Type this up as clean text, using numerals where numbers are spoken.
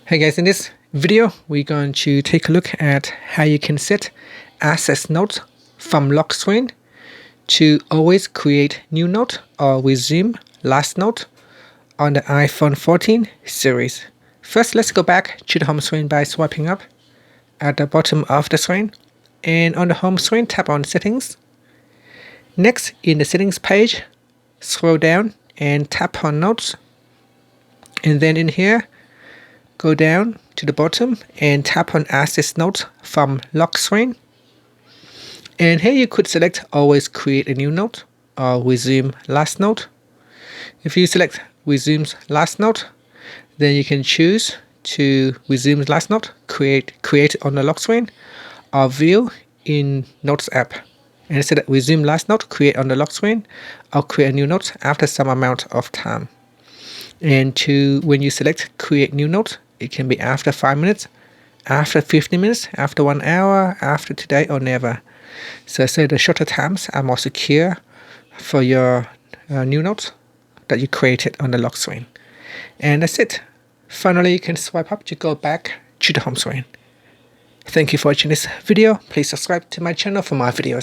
Hey guys, in this video we're going to take a look at how you can set access notes from lock screen to always create new note or resume last note on the iPhone 14 series. First, let's go back to the home screen by swiping up at the bottom of the screen, and on the home screen tap on settings. Next, in the settings page, scroll down and tap on notes, and then in here go down to the bottom and tap on access notes from lock screen. And here you could select always create a new note or resume last note. If you select resume last note, then you can choose to resume last note, create on the lock screen, or view in Notes app. And instead of resume last note, create on the lock screen, or create a new note after some amount of time. And when you select create new note, it can be after 5 minutes, after 15 minutes, after 1 hour, after today, or never. So the shorter times are more secure for your new notes that you created on the lock screen. And that's it. Finally, you can swipe up to go back to the home screen. Thank you for watching this video. Please subscribe to my channel for more videos.